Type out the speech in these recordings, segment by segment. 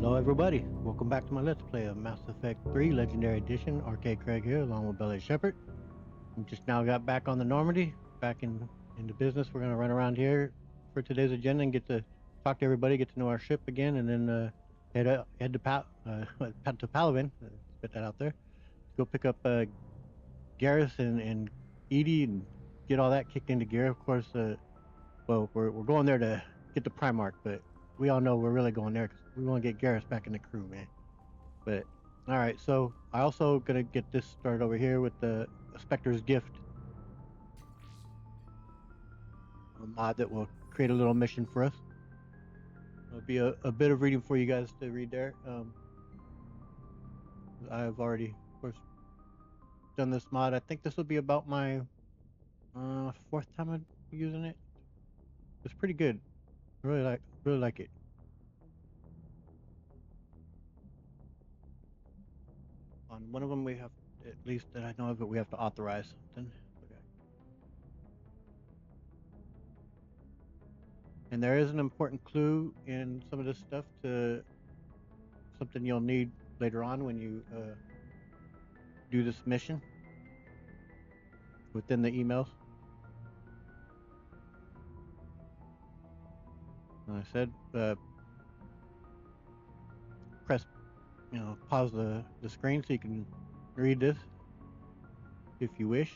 Hello everybody, welcome back to my Let's Play of Mass Effect 3 Legendary Edition. Arcade Craig here along with Belly Shepherd. We just now got back on the Normandy, back into business. We're going to run around here for today's agenda and get to talk to everybody, get to know our ship again, and then head to to Palaven, spit that out there, go pick up Garrus and Edie and get all that kicked into gear. Of course, well, we're going there to get the Primarch, but we all know we're really going there because we want to get Garrus back in the crew, man. But all right, so I also gonna get this started over here with the Spectre's Gift, a mod that will create a little mission for us. It'll be a bit of reading for you guys to read there. I've already, of course, done this mod. I think this will be about my fourth time I'm using it. It's pretty good. I really like it. On one of them, we have, at least that I know of it, we have to authorize something. Okay. And there is an important clue in some of this stuff to something you'll need later on when you do this mission within the emails. I said, press, pause the screen so you can read this if you wish.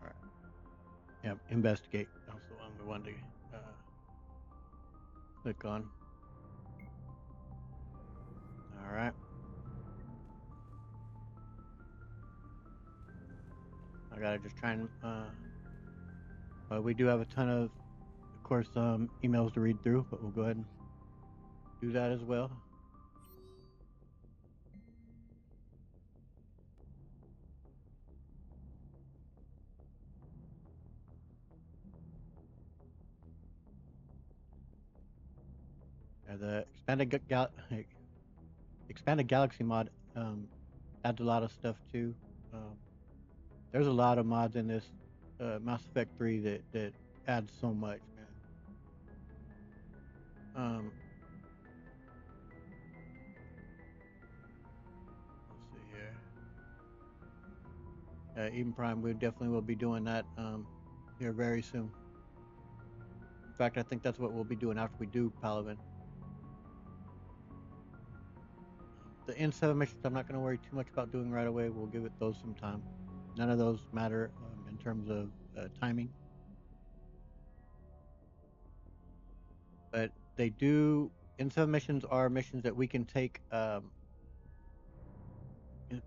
All right. Yeah, investigate. That's the one we wanted to click on. All right. I gotta just try and. We do have a ton of course, emails to read through, but we'll go ahead and do that as well. The expanded galaxy mod adds a lot of stuff too. Um, there's a lot of mods in this Mass Effect 3 that adds so much, man. Let's see here. Eden Prime, we definitely will be doing that here very soon. In fact, I think that's what we'll be doing after we do Palaven. The N7 missions, I'm not going to worry too much about doing right away. We'll give it those some time. None of those matter in terms of timing. But they do, N7 missions are missions that we can take in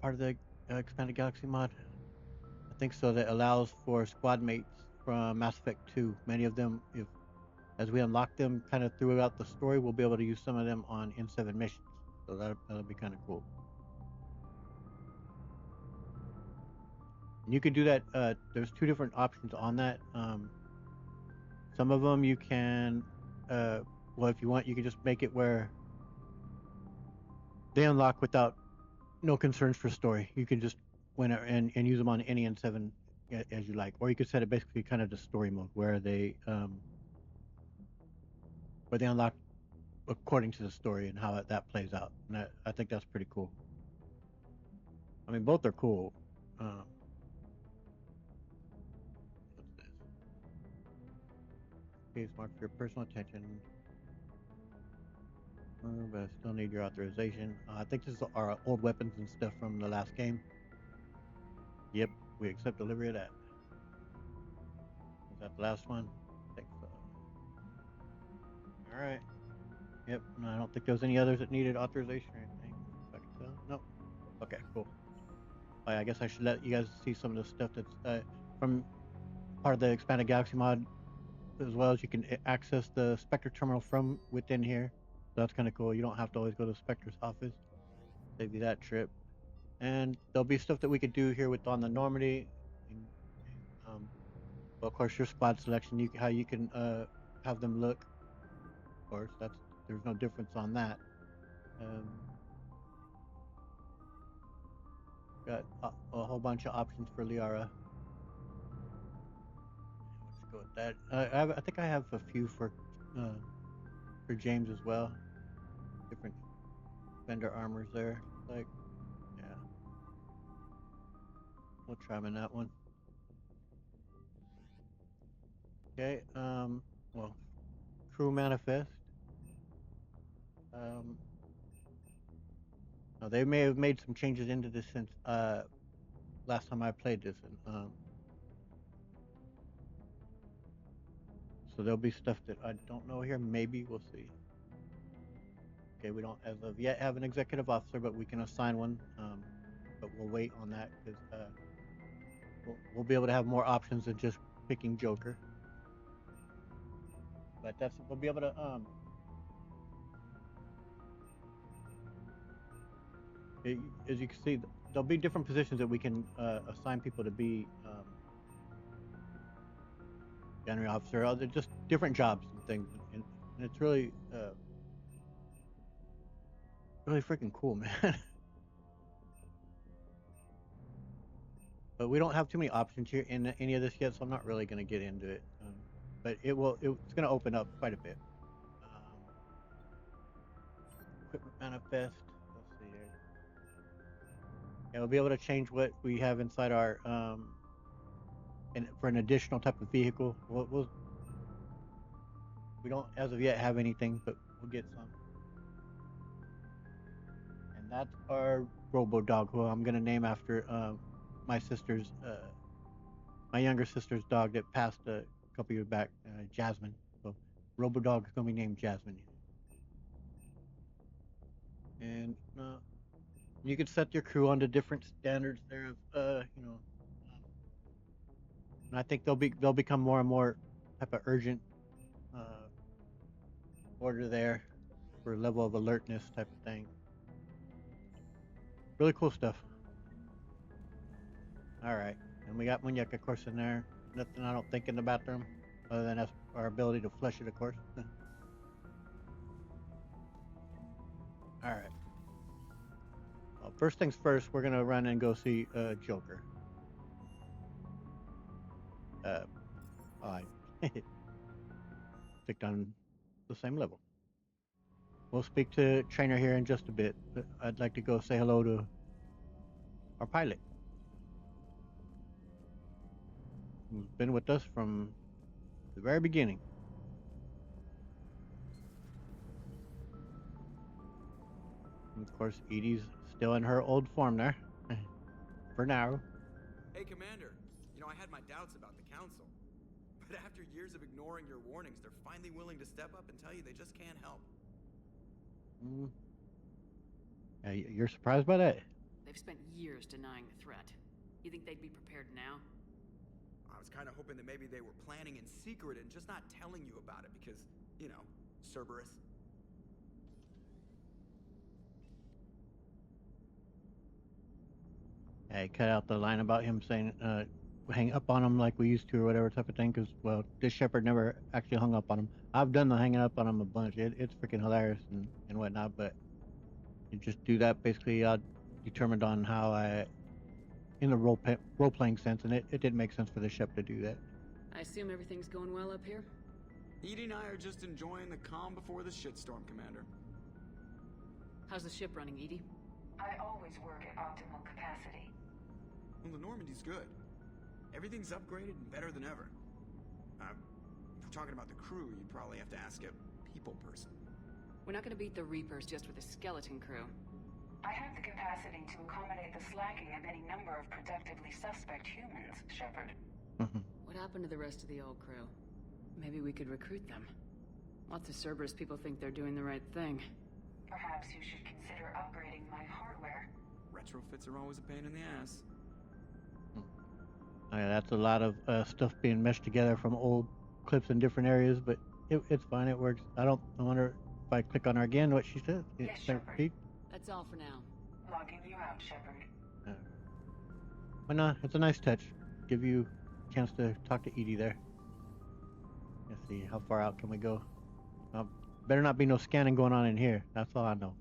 part of the Expanded Galaxy mod. I think so. That allows for squad mates from Mass Effect 2. Many of them, if as we unlock them kind of throughout the story, we'll be able to use some of them on N7 missions. So that'll be kind of cool. And you can do that. There's two different options on that. Some of them you can, well, if you want, you can just make it where they unlock without no concerns for story. You can just win it and use them on any N7 as you like, or you could set it basically kind of the story mode where they unlock according to the story and how that plays out. And I think that's pretty cool. I mean, both are cool. What's this? Case mark for your personal attention. But I still need your authorization. I think this is our old weapons and stuff from the last game. Yep, we accept delivery of that. Is that the last one? I think so. All right. Yep. No, I don't think there was any others that needed authorization or anything. If I can tell. Nope. Okay, cool. I guess I should let you guys see some of the stuff that's from part of the Expanded Galaxy mod, as well as you can access the Spectre terminal from within here. So that's kind of cool. You don't have to always go to Spectre's office. Save you that trip. And there'll be stuff that we could do here with on the Normandy. And, Well, of course, your spot selection, how you can have them look. Of course, there's no difference on that. Um, got a whole bunch of options for Liara. Let's go with that. I think I have a few for James as well. Different vendor armors there. Like, yeah, we'll try him in that one. Okay. Well, crew manifest. Um, now they may have made some changes into this since last time I played this, and so there'll be stuff that I don't know here. Maybe we'll see. Okay, we don't as of yet have an executive officer, but we can assign one. But we'll wait on that because we'll be able to have more options than just picking Joker. But we'll be able to as you can see, there'll be different positions that we can assign people to be gunnery officer. They're just different jobs and things, and it's really really freaking cool, man. But we don't have too many options here in any of this yet, so I'm not really going to get into it. But it's going to open up quite a bit. Equipment manifest. Let's see here. Yeah, we'll be able to change what we have inside our and for an additional type of vehicle. We don't as of yet have anything, but we'll get some. And that's our Robo Dog, who I'm going to name after my younger sister's dog that passed a couple years back, Jasmine. So Robo Dog is going to be named Jasmine. And you can set your crew onto different standards there of and I think they'll become more and more type of urgent order there for level of alertness type of thing. Really cool stuff. All right, and we got Muñeca, of course, in there. Nothing I don't think in the bathroom, other than our ability to flush it, of course. All right. Well, first things first, we're gonna run and go see Joker. I clicked on the same level. We'll speak to Trainer here in just a bit, but I'd like to go say hello to our pilot, who's been with us from the very beginning. And of course, Edie's still in her old form there, for now. Hey, Commander. You know, I had my doubts about the Council. But after years of ignoring your warnings, they're finally willing to step up and tell you they just can't help. You're surprised by that? They've spent years denying the threat. You think they'd be prepared now? I was kind of hoping that maybe they were planning in secret and just not telling you about it because, you know, Cerberus. I cut out the line about him saying hang up on him like we used to or whatever type of thing, because, well, this Shepard never actually hung up on him. I've done the hanging up on him a bunch. It's freaking hilarious and whatnot, but you just do that basically determined on how in the role-playing sense, and it didn't make sense for the Shep to do that. I assume everything's going well up here? Edie and I are just enjoying the calm before the shitstorm, Commander. How's the ship running, Edie? I always work at optimal capacity. Well, the Normandy's good. Everything's upgraded and better than ever. If we're talking about the crew, you'd probably have to ask a people person. We're not gonna beat the Reapers just with a skeleton crew. I have the capacity to accommodate the slacking of any number of productively suspect humans, Shepard. What happened to the rest of the old crew? Maybe we could recruit them. Lots of Cerberus people think they're doing the right thing. Perhaps you should consider upgrading my hardware. Retrofits are always a pain in the ass. Yeah, that's a lot of stuff being meshed together from old clips in different areas, but it's fine. It works. I wonder if I click on her again, what she said. Yes, Shepard. That's all for now. Logging you out, Shepard. But no, it's a nice touch. Give you chance to talk to Edie there. Let's see, how far out can we go? Better not be no scanning going on in here. That's all I know.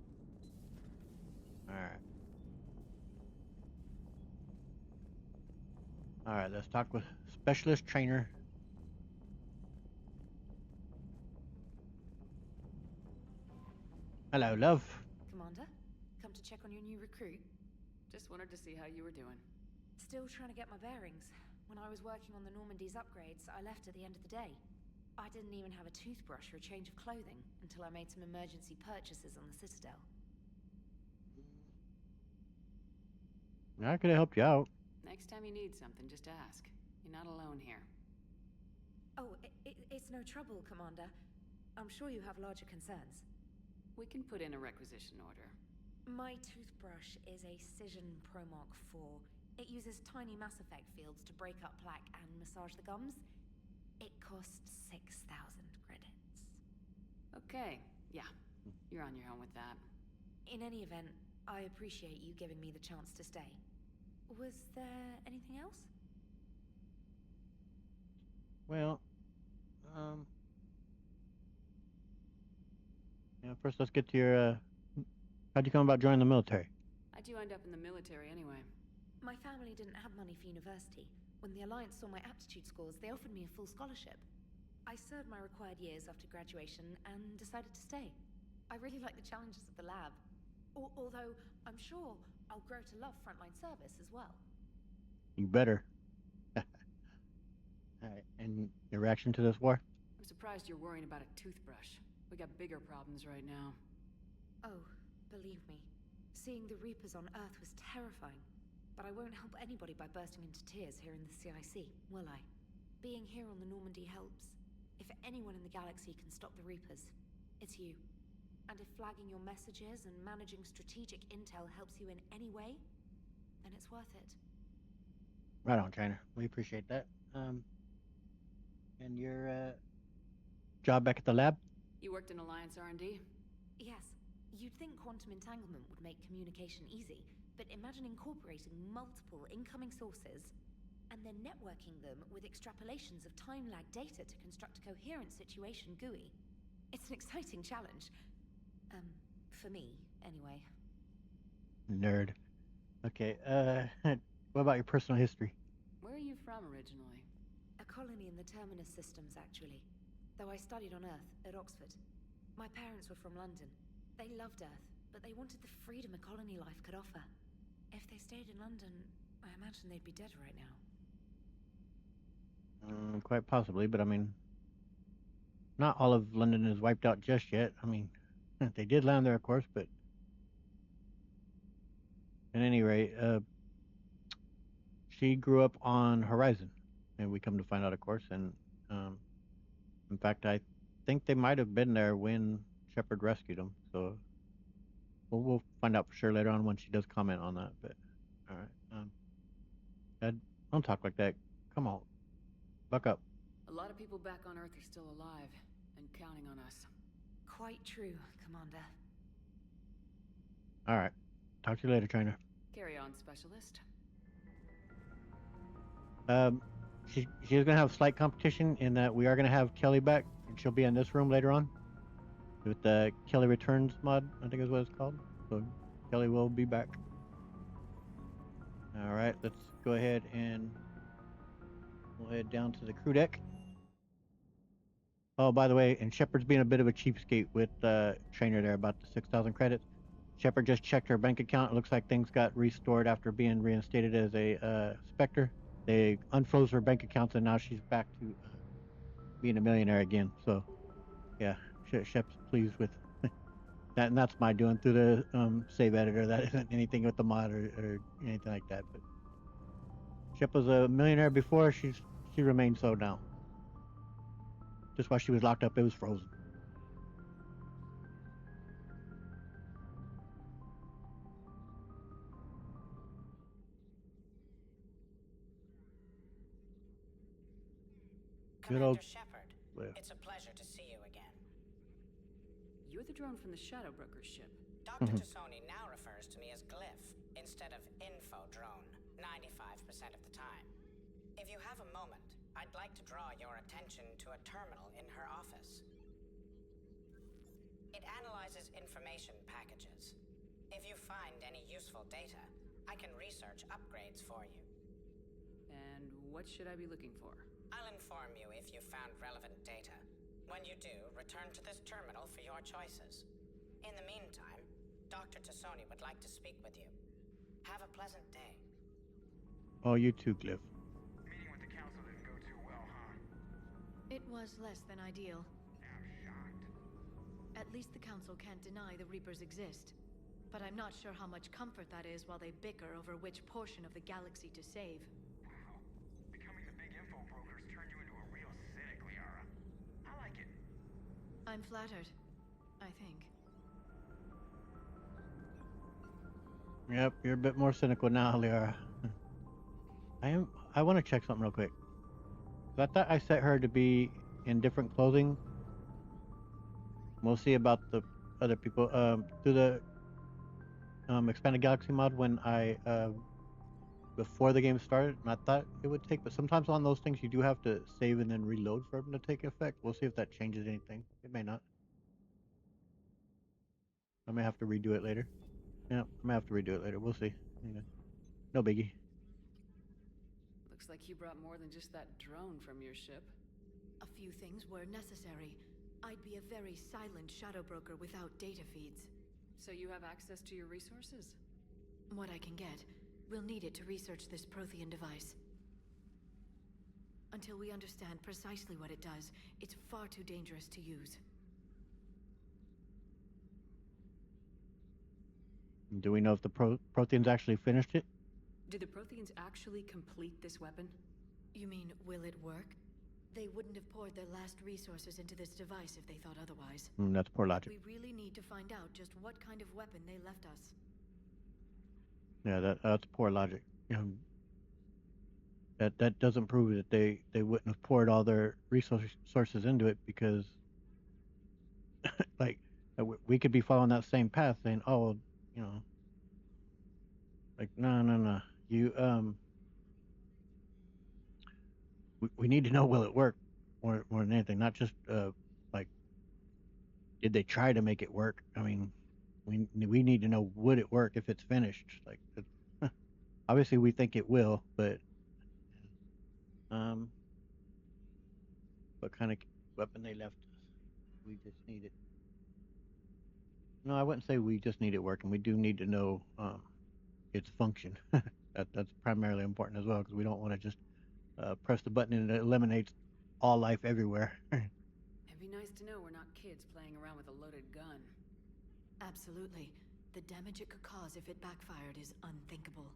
Alright. Alright, let's talk with Specialist Trainer. Hello, love. Commander, come to check on your new recruit. Just wanted to see how you were doing. Still trying to get my bearings. When I was working on the Normandy's upgrades, I left at the end of the day. I didn't even have a toothbrush or a change of clothing until I made some emergency purchases on the Citadel. I could have helped you out. Next time you need something, just ask. You're not alone here. Oh, it's no trouble, Commander. I'm sure you have larger concerns. We can put in a requisition order. My toothbrush is a Cision Pro Mark IV. It uses tiny Mass Effect fields to break up plaque and massage the gums. It costs 6,000 credits. Okay, yeah. You're on your own with that. In any event, I appreciate you giving me the chance to stay. Was there anything else? Well, first let's get to your, how'd you come about joining the military? How'd you end up in the military anyway? My family didn't have money for university. When the Alliance saw my aptitude scores, they offered me a full scholarship. I served my required years after graduation and decided to stay. I really like the challenges of the lab. Although, I'm sure I'll grow to love frontline service as well. You better. Alright, and your reaction to this war? I'm surprised you're worrying about a toothbrush. We got bigger problems right now. Oh, believe me, seeing the Reapers on Earth was terrifying. But I won't help anybody by bursting into tears here in the CIC, will I? Being here on the Normandy helps. If anyone in the galaxy can stop the Reapers, it's you. And if flagging your messages and managing strategic intel helps you in any way, then it's worth it. Right on, Trainer. We appreciate that. And your, job back at the lab? You worked in Alliance R&D? Yes, you'd think quantum entanglement would make communication easy, but imagine incorporating multiple incoming sources and then networking them with extrapolations of time-lag data to construct a coherent situation GUI. It's an exciting challenge. For me, anyway. Nerd. Okay, what about your personal history? Where are you from originally? A colony in the Terminus systems, actually. Though I studied on Earth, at Oxford. My parents were from London. They loved Earth, but they wanted the freedom a colony life could offer. If they stayed in London, I imagine they'd be dead right now. Quite possibly, but I mean, not all of London is wiped out just yet. I mean, they did land there, of course, but at any rate, she grew up on Horizon, and we come to find out, of course, and in fact, I think they might have been there when Shepard rescued them, so we'll find out for sure later on when she does comment on that, but alright, Dad, don't talk like that. Come on, buck up. A lot of people back on Earth are still alive, and counting on us. Quite true, Commander. Alright, talk to you later, Trainer. Carry on, Specialist. She's gonna have slight competition in that we are gonna have Kelly back, and she'll be in this room later on with the Kelly Returns mod, I think is what it's called. So Kelly will be back. All right, let's go ahead and we'll head down to the crew deck. Oh, by the way, and Shepard's being a bit of a cheapskate with Trainer there about the 6,000 credits. Shepard just checked her bank account. It looks like things got restored after being reinstated as a Spectre. They unfroze her bank accounts, and now she's back to being a millionaire again. So, yeah, Shep's pleased with that, and that's my doing through the save editor. That isn't anything with the mod or anything like that. But Shep was a millionaire before. She remains so now. Just while she was locked up, it was frozen. Commander Shepard, it's a pleasure to see you again. You're the drone from the Shadow Broker ship. Dr. Tassoni now refers to me as Glyph instead of Info Drone, 95% of the time. If you have a moment, I'd like to draw your attention to a terminal in her office. It analyzes information packages. If you find any useful data, I can research upgrades for you. And what should I be looking for? I'll inform you if you found relevant data. When you do, return to this terminal for your choices. In the meantime, Dr. Tassoni would like to speak with you. Have a pleasant day. Oh, you too, Glyph. Meeting with the council didn't go too well, huh? It was less than ideal. I'm shocked. At least the council can't deny the Reapers exist. But I'm not sure how much comfort that is while they bicker over which portion of the galaxy to save. Wow. Becoming the big info brokers turned you into a real cynic, Liara. I like it. I'm flattered, I think. Yep, you're a bit more cynical now, Liara. I want to check something real quick. I thought I set her to be in different clothing. We'll see about the other people. Through the Expanded Galaxy mod when I before the game started, and I thought it would take, but sometimes on those things you do have to save and then reload for them to take effect. We'll see if that changes anything. It may not. I may have to redo it later. Yeah, I may have to redo it later. We'll see. Yeah. No biggie. Looks like you brought more than just that drone from your ship. A few things were necessary. I'd be a very silent shadow broker without data feeds. So you have access to your resources? What I can get. We'll need it to research this Prothean device. Until we understand precisely what it does, it's far too dangerous to use. Do we know if the Protheans actually finished it? Did the Protheans actually complete this weapon? You mean, will it work? They wouldn't have poured their last resources into this device if they thought otherwise. That's poor logic. We really need to find out just what kind of weapon they left us. Yeah, that's poor logic. That doesn't prove that they wouldn't have poured all their resources into it, because like we could be following that same path saying, oh, you know, like no, you we need to know, will it work, more than anything, not just like did they try to make it work. I mean, we need to know, would it work if it's finished. Like obviously we think it will, but what kind of weapon they left us. We just need it. No, I wouldn't say we just need it working. We do need to know its function. That's primarily important as well, because we don't want to just press the button and it eliminates all life everywhere. It'd be nice to know we're not kids playing around with a loaded gun. Absolutely. The damage it could cause if it backfired is unthinkable.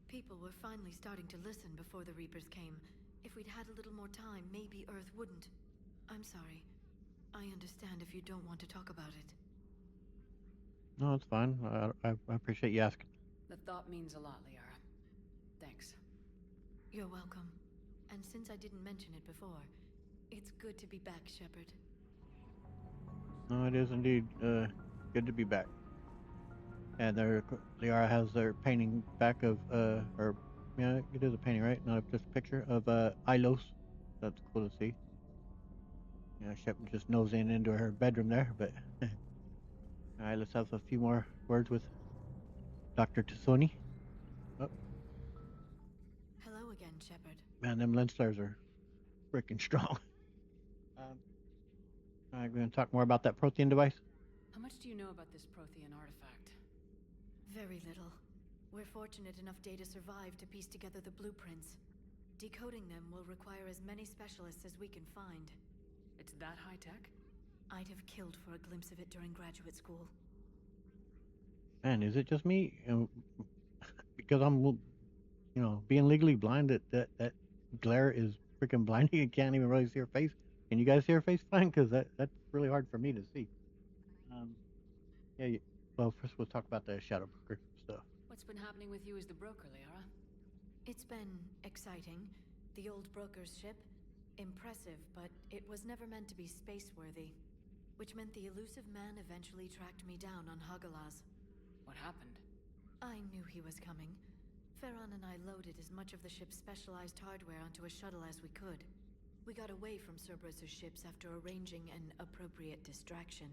People were finally starting to listen before the Reapers came. If we'd had a little more time, maybe Earth wouldn't. I'm sorry. I understand if you don't want to talk about it. No, it's fine. I appreciate you asking. The thought means a lot, Liara. Thanks. You're welcome. And since I didn't mention it before, it's good to be back, Shepard. No, it is indeed good to be back. And Liara has their painting back of or yeah, it is a painting, right? Not just a picture of Ilos. That's cool to see. Yeah, Shepard just nosing into her bedroom there, but all right, let's have a few more words with Dr. Tassoni. Oh. Hello again, Shepard. Man, them lens flares are freaking strong. All right, we're gonna talk more about that Prothean device. How much do you know about this Prothean artifact? Very little. We're fortunate enough Data survived to piece together the blueprints. Decoding them will require as many specialists as we can find. It's that high tech? I'd have killed for a glimpse of it during graduate school. Man, is it just me? Because I'm, being legally blind, that glare is freaking blinding. You can't even really see her face. Can you guys see her face fine? Because that's really hard for me to see. Well, first we'll talk about the Shadow Broker stuff. What's been happening with you as the broker, Liara? It's been exciting. The old broker's ship, impressive, but it was never meant to be space-worthy. Which meant the elusive man eventually tracked me down on Hagalaz. What happened? I knew he was coming. Ferron and I loaded as much of the ship's specialized hardware onto a shuttle as we could. We got away from Cerberus' ships after arranging an appropriate distraction.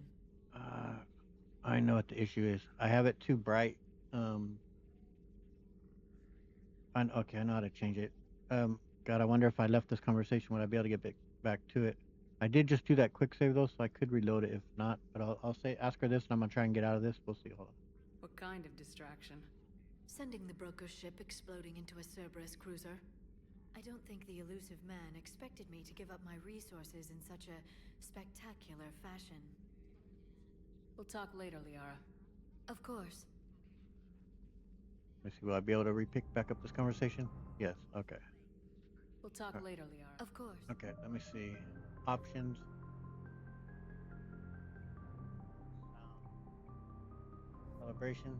I know what the issue is. I have it too bright. Okay, I know how to change it. God, I wonder if I left this conversation, would I be able to get back to it? I did just do that quick save though, so I could reload it if not. But I'll ask her this, and I'm gonna try and get out of this. We'll see. Hold on. What kind of distraction? Sending the broker's ship exploding into a Cerberus cruiser. I don't think the elusive man expected me to give up my resources in such a spectacular fashion. We'll talk later, Liara. Of course. Let me see. Will I be able to repick back up this conversation? Yes. Okay. We'll talk later, Liara. Of course. Okay. Let me see. Options. Calibration.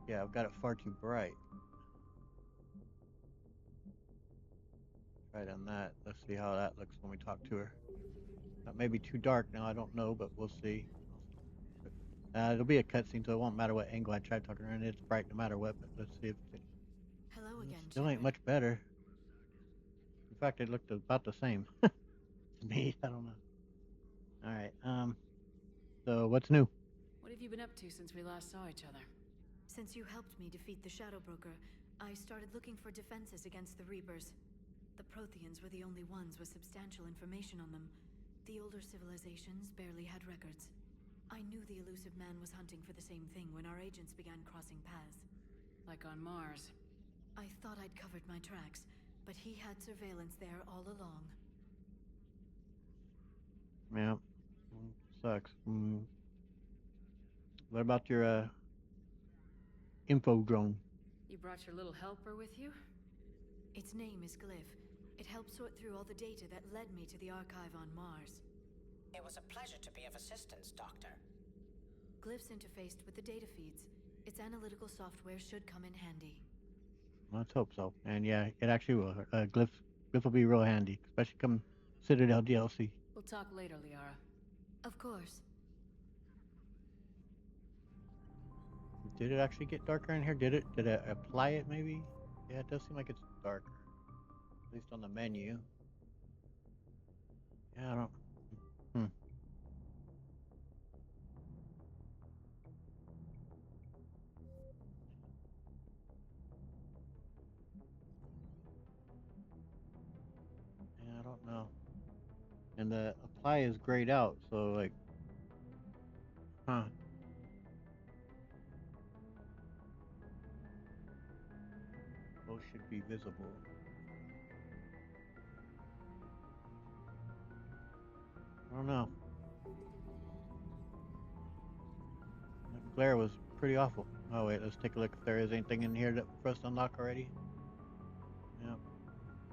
Yeah, I've got it far too bright. Right on that. Let's see how that looks when we talk to her. That may be too dark now. I don't know, but we'll see. It'll be a cutscene, so it won't matter what angle I try talking to her, and it's bright no matter what. But let's see if it Hello again. still ain't Shepard. much better. In fact, it looked about the same. To me, I don't know. All right. So what's new? What have you been up to since we last saw each other? Since you helped me defeat the Shadow Broker, I started looking for defenses against the Reapers. The Protheans were the only ones with substantial information on them. The older civilizations barely had records. I knew the elusive man was hunting for the same thing when our agents began crossing paths. Like on Mars. I thought I'd covered my tracks, but he had surveillance there all along. Yeah. Sucks. What about your info drone? You brought your little helper with you? Its name is Glyph. It helped sort through all the data that led me to the archive on Mars. It was a pleasure to be of assistance, Doctor. Glyph's interfaced with the data feeds. Its analytical software should come in handy. Let's hope so. And yeah, it actually will. Glyph will be real handy, especially come Citadel DLC. We'll talk later, Liara. Of course. Did it actually get darker in here? Did it apply it maybe? Yeah, it does seem like it's darker. At least on the menu. Yeah, I don't... Yeah, I don't know. And the apply is grayed out, so like... Huh. Those should be visible. I don't know. The glare was pretty awful. Oh wait, let's take a look if there is anything in here that for us to unlock already. Yeah.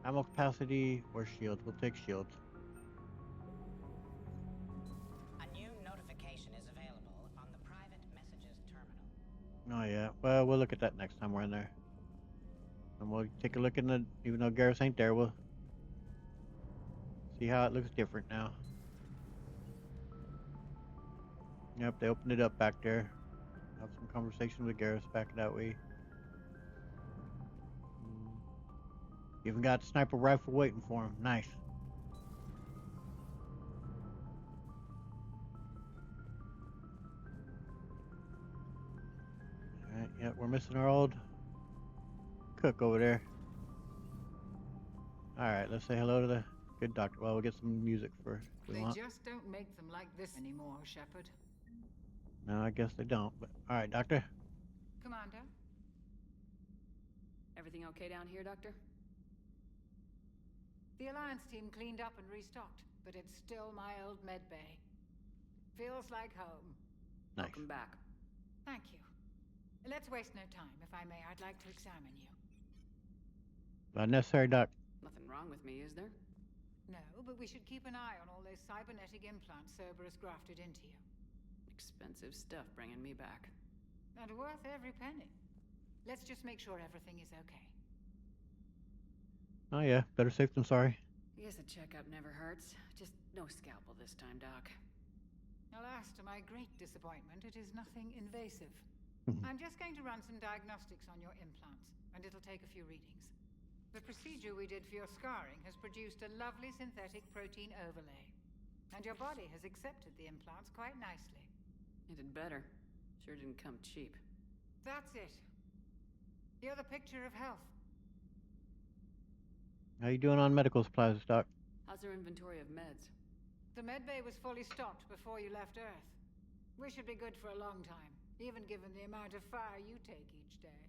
Ammo capacity or shields. We'll take shields. A new notification is available on the private messages terminal. Oh yeah. Well, we'll look at that next time we're in there. And we'll take a look in the, even though Garrus ain't there, we'll see how it looks different now. Yep, they opened it up back there. Have some conversation with Garrus back that way. Even got the sniper rifle waiting for him. Nice. Alright, yeah, we're missing our old cook over there. Alright, let's say hello to the good doctor. Well, we'll get some music first. If we They want. just don't make them like this anymore, Shepard. No, I guess they don't. But alright, doctor. Commander? Everything okay down here, Doctor? The Alliance team cleaned up and restocked, but it's still my old med bay. Feels like home. Nice. Welcome back. Thank you. Let's waste no time. If I may, I'd like to examine you. Not necessary, doc. Nothing wrong with me, is there? No, but we should keep an eye on all those cybernetic implants Cerberus grafted into you. Expensive stuff bringing me back. And worth every penny. Let's just make sure everything is okay. Oh yeah, better safe than sorry. I guess a checkup never hurts. Just no scalpel this time, Doc. Alas, to my great disappointment, it is nothing invasive. I'm just going to run some diagnostics on your implants, and it'll take a few readings. The procedure we did for your scarring has produced a lovely synthetic protein overlay. And your body has accepted the implants quite nicely. It had better. Sure didn't come cheap. That's it. You're the picture of health. How you doing on medical supplies, Doc? How's our inventory of meds? The medbay was fully stocked before you left Earth. We should be good for a long time, even given the amount of fire you take each day.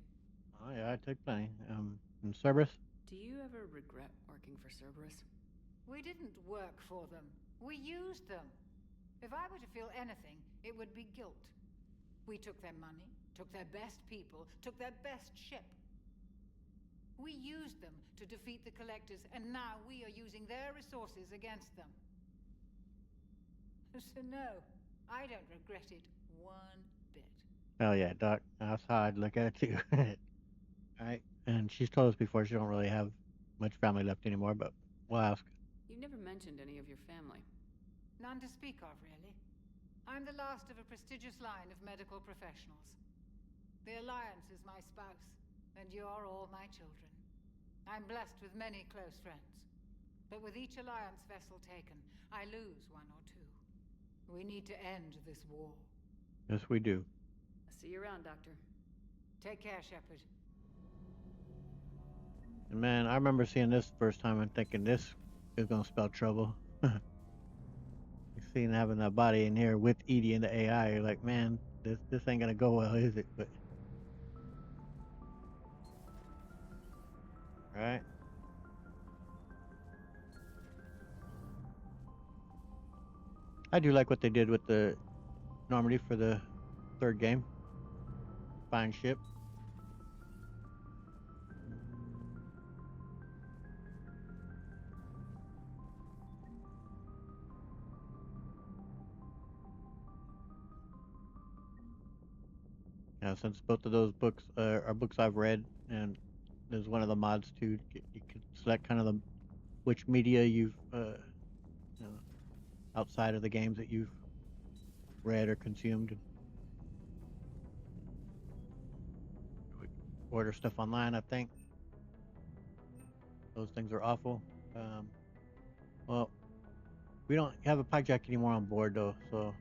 Oh yeah, I take plenty. And Cerberus? Do you ever regret working for Cerberus? We didn't work for them. We used them. If I were to feel anything, it would be guilt. We took their money, took their best people, took their best ship. We used them to defeat the Collectors, and now we are using their resources against them. So no, I don't regret it one bit. Oh yeah, Doc. That's how I'd look at it too. Alright. And she's told us before she don't really have much family left anymore, but we'll ask. You never mentioned any of your family. None to speak of, really. I'm the last of a prestigious line of medical professionals. The Alliance is my spouse, and you're all my children. I'm blessed with many close friends. But with each Alliance vessel taken, I lose one or two. We need to end this war. Yes, we do. I'll see you around, Doctor. Take care, Shepard. And man, I remember seeing this the first time and thinking this is gonna spell trouble. You seen having that body in here with EDI and the AI, you're like, man, this ain't gonna go well, is it? But right. I do like what they did with the Normandy for the third game. Fine ship. Yeah, since both of those books are books I've read, and there's one of the mods too. You can select kind of which media you've you know, outside of the games that you've read or consumed. Order stuff online, I think. Those things are awful. Well, we don't have a pike jack anymore on board though, so.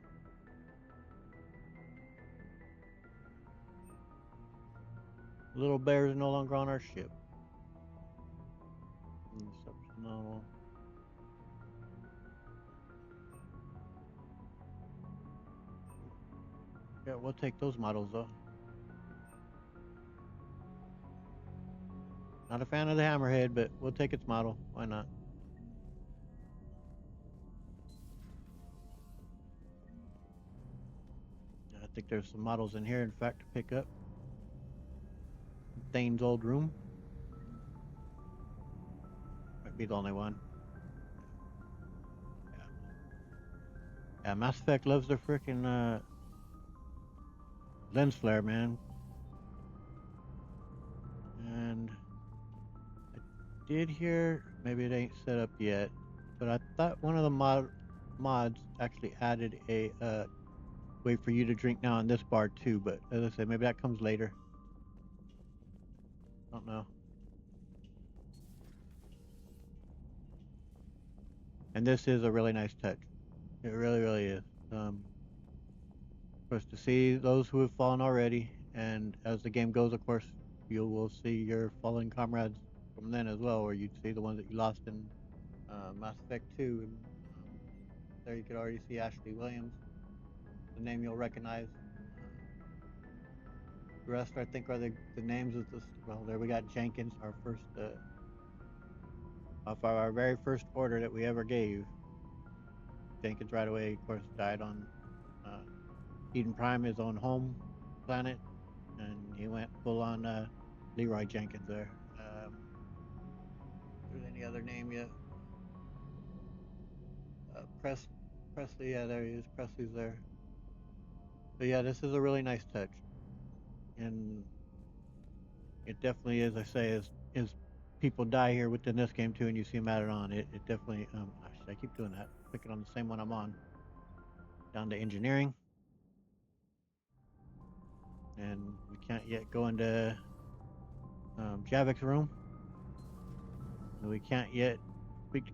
Little Bear is no longer on our ship. No. Yeah, we'll take those models though. Not a fan of the Hammerhead, but we'll take its model. Why not? I think there's some models in here, in fact, to pick up. Thane's old room. Might be the only one. Yeah, Mass Effect loves their freaking lens flare, man. And I did hear, maybe it ain't set up yet, but I thought one of the mods actually added a way for you to drink now in this bar too, but as I said, maybe that comes later. Don't know. And this is a really nice touch. It really, really is. For us to see those who have fallen already, and as the game goes, of course, you will see your fallen comrades from then as well, or you'd see the ones that you lost in Mass Effect 2. And there you could already see Ashley Williams, the name you'll recognize. The rest, I think, are the names of this. Well, there we got Jenkins, our first, off our very first order that we ever gave. Jenkins right away, of course, died on Eden Prime, his own home planet, and he went full on Leroy Jenkins there. If there's any other name yet? Presley, yeah, there he is. Presley's there. But yeah, this is a really nice touch. And it definitely is, I say, as people die here within this game too, and you see them added on, it definitely, I keep doing that, clicking on the same one I'm on. Down to engineering. and we can't yet go into Javik's room. And we can't yet speak.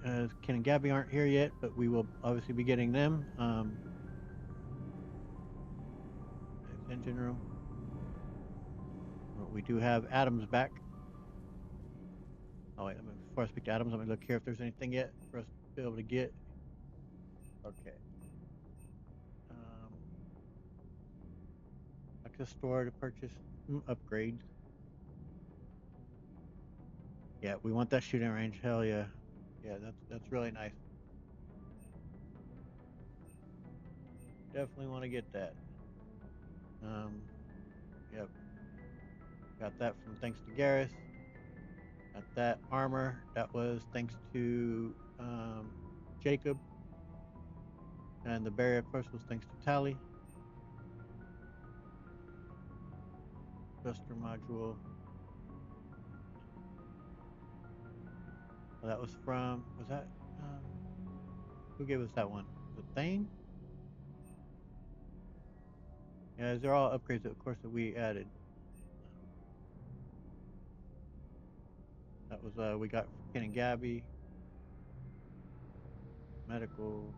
Ken and Gabby aren't here yet, but we will obviously be getting them. Engine room. We do have Adams back. Oh wait, before I speak to Adams, let me look here if there's anything yet for us to be able to get. Okay. Access store to purchase upgrades. Yeah, we want that shooting range. Hell yeah. Yeah, that's really nice. Definitely want to get that. Yep. Got that from thanks to Garrus. Got that armor. That was thanks to Jacob. And the barrier, of course, was thanks to Tally. Thruster module. Well, that was from, was that, who gave us that one? Was it Thane? Yeah, these are all upgrades, of course, that we added. That was, we got Ken and Gabby. Medical.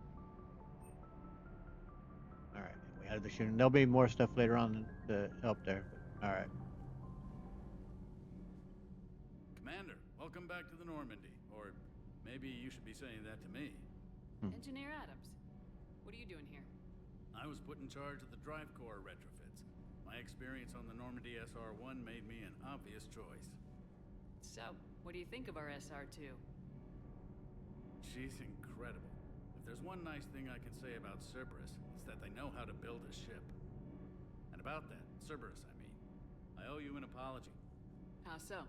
Alright, we added the shooting. There'll be more stuff later on to help there. Alright. Commander, welcome back to the Normandy. Or maybe you should be saying that to me. Engineer Adams, what are you doing here? I was put in charge of the drive core retrofits. My experience on the Normandy SR-1 made me an obvious choice. So, what do you think of our SR-2? She's incredible. If there's one nice thing I can say about Cerberus, it's that they know how to build a ship. And about that, Cerberus, I mean, I owe you an apology. How so?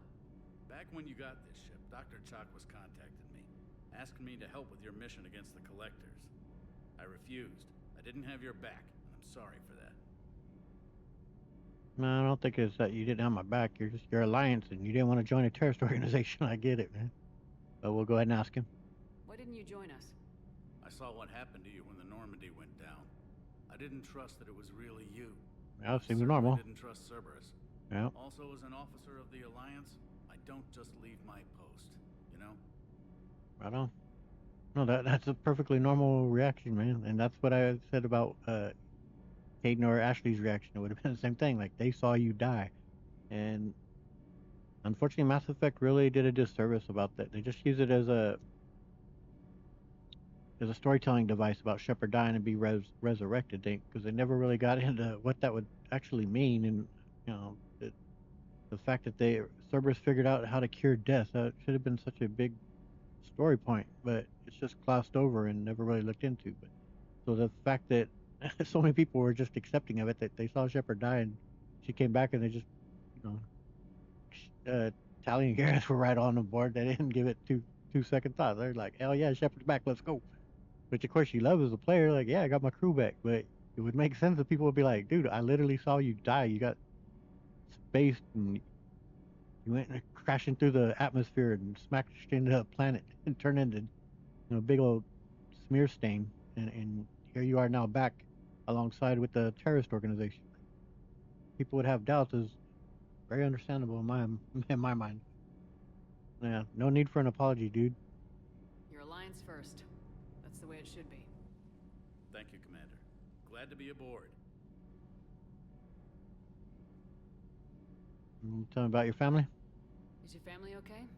Back when you got this ship, Dr. Chakwas contacted me, asking me to help with your mission against the Collectors. I refused. I didn't have your back, and I'm sorry for that. No, I don't think it's that you didn't have my back. You're just your alliance, and you didn't want to join a terrorist organization. I get it, man. But we'll go ahead and ask him. Why didn't you join us? I saw what happened to you when the Normandy went down. I didn't trust that it was really you. Yeah, seems normal. I didn't trust Cerberus. Yeah. Also, as an officer of the Alliance, I don't just leave my post, you know? Right on. No, that's a perfectly normal reaction, man. And that's what I said about Caden or Ashley's reaction. It would have been the same thing. Like, they saw you die. And unfortunately, Mass Effect really did a disservice about that. They just use it as a storytelling device about Shepard dying and be resurrected. Because they never really got into what that would actually mean. And, you know, the fact that Cerberus figured out how to cure death, that should have been such a big story point, but it's just glossed over and never really looked into. But so the fact that so many people were just accepting of it, that they saw Shepard die and she came back, and they just, you know, Tally and Garrus were right on the board. They didn't give it two second thoughts. They're like, hell yeah, Shepard's back, let's go. Which of course you love as a player, like, yeah, I got my crew back. But it would make sense if people would be like, dude, I literally saw you die. You got spaced and you went crashing through the atmosphere and smashed into a planet and turned into, you know, a big old smear stain. And here you are now back alongside with the terrorist organization. People would have doubts. Is very understandable in my mind. Yeah, no need for an apology, dude. Your alliance first. That's the way it should be. Thank you, Commander. Glad to be aboard. Tell me about your family. Is your family okay?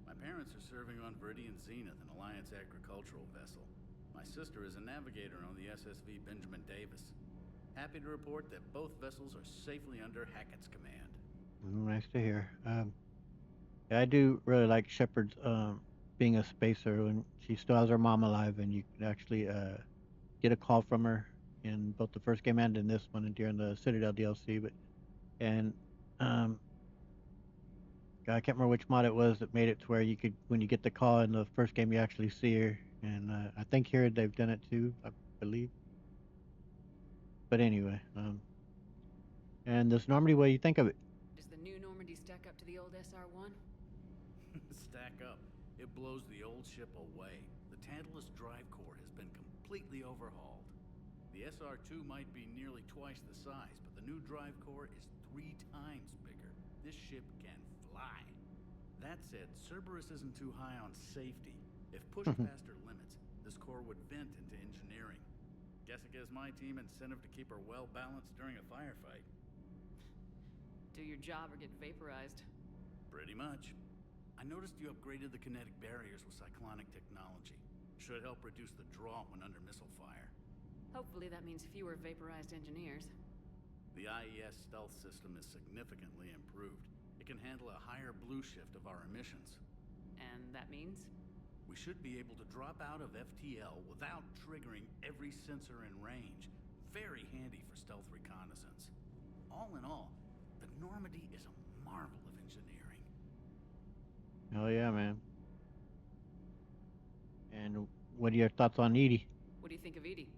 My parents are serving on Viridian Zenith, an Alliance agricultural vessel. My sister is a navigator on the SSV Benjamin Davis. Happy to report that both vessels are safely under Hackett's command. Nice to hear. Yeah, I do really like Shepard's being a spacer, and she still has her mom alive, and you can actually get a call from her in both the first game and in this one, and during the Citadel DLC. I can't remember which mod it was that made it to where you could, when you get the call in the first game, you actually see her. And I think here they've done it too, I believe. But anyway, and this Normandy, what do you think of it? Does the new Normandy stack up to the old SR-1? Stack up. It blows the old ship away. The Tantalus drive core has been completely overhauled. The SR2 might be nearly twice the size, but the new drive core is 3 times bigger. This ship can fly. That said, Cerberus isn't too high on safety. If pushed past her limits, this core would vent into engineering. Guess it gives my team incentive to keep her well balanced during a firefight. Do your job or get vaporized. Pretty much. I noticed you upgraded the kinetic barriers with cyclonic technology. Should help reduce the draw when under missile fire. Hopefully that means fewer vaporized engineers. The IES stealth system is significantly improved. It can handle a higher blue shift of our emissions. And that means? We should be able to drop out of FTL without triggering every sensor in range. Very handy for stealth reconnaissance. All in all, the Normandy is a marvel of engineering. Oh yeah, man. And what are your thoughts on Edie? What do you think of Edie?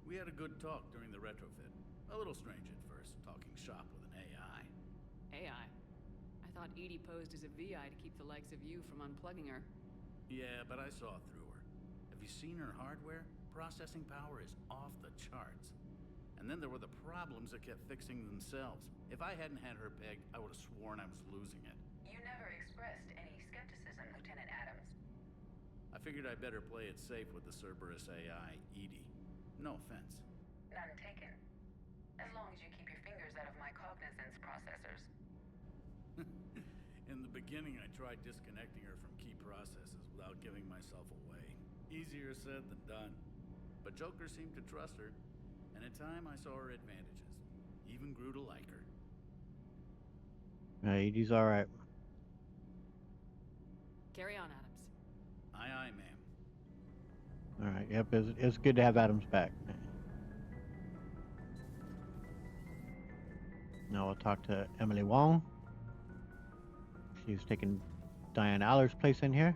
We had a good talk during the retrofit. A little strange at first, talking shop with an AI. AI? I thought Edie posed as a VI to keep the likes of you from unplugging her. Yeah, but I saw through her. Have you seen her hardware? Processing power is off the charts. And then there were the problems that kept fixing themselves. If I hadn't had her pegged, I would have sworn I was losing it. You never expressed any skepticism, Lieutenant Adams. I figured I'd better play it safe with the Cerberus AI, Edie. No offense. None taken. As long as you keep your fingers out of my cognizance processors. In the beginning, I tried disconnecting her from key processes without giving myself away. Easier said than done. But Joker seemed to trust her, and in time I saw her advantages. Even grew to like her. Edie's alright. Carry on, Adams. Aye, aye, ma'am. Alright, yep, it's good to have Adams back. Now we'll talk to Emily Wong. She's taking Diane Aller's place in here.